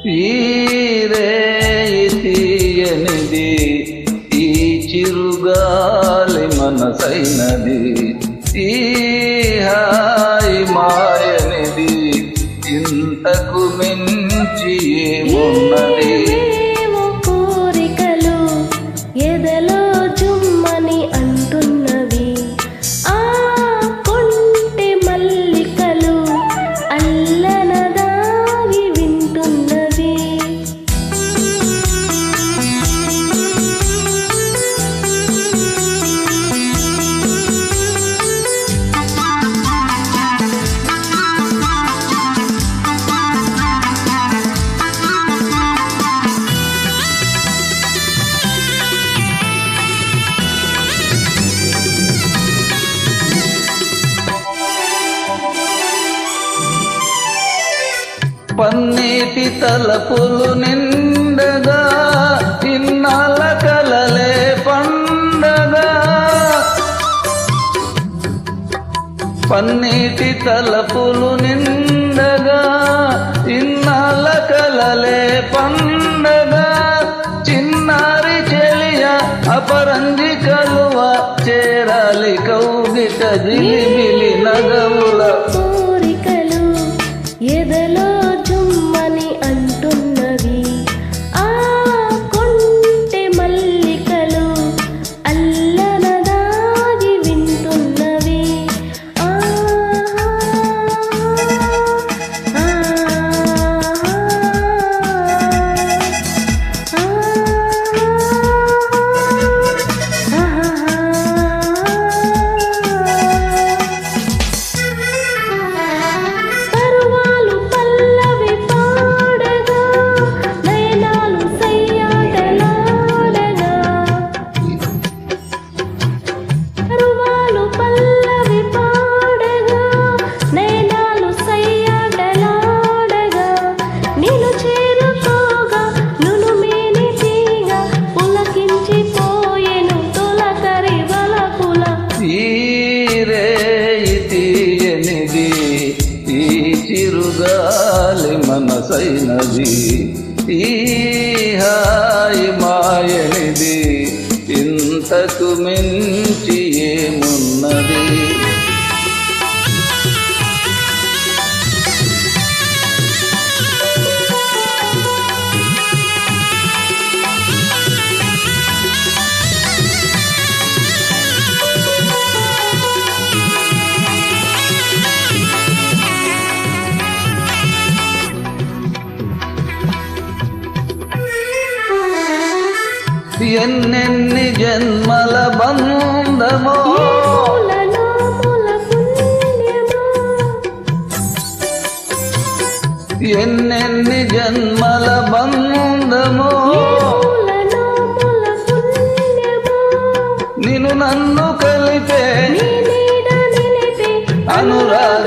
ఈ రేయి తీయనిది, ఈ చిరుగాలి మనసైనది, ఈ హాయి మాయనిది, ఇంతకు మించి ఏమున్నది? కోరికలు ఎదలో జుమ్మని అంటున్నవి, ఆ కొంటె మల్లికలు అల్లనదాగి వింటున్నవి. పన్నీటి తలపులు నిండగా, ఇన్నాళ్ళ కలలే పండగా. పన్నీటి తలపులు నిండగా, ఇన్నాళ్ళ కలలే పండగా. చిన్నారి చెలియ అపరంజి కలువ, చేరాలి కౌగిట జిలిబిలి నగవుల. కోరికలు ఎదలో జుమ్మని అంటున్నవి, ఆ కొంటె మల్లికలు అల్లనదాగి వింటున్నవి. చిరుగాలి మనసైనది, ఈ హాయి మాయనిది, ఇంతకు మించి ఏమున్నది? ఎన్నెన్ని జన్మల బంధమో, ఎన్నెన్ని జన్మల బంధమో, నిన్ను నన్ను కలిపే అనురాగ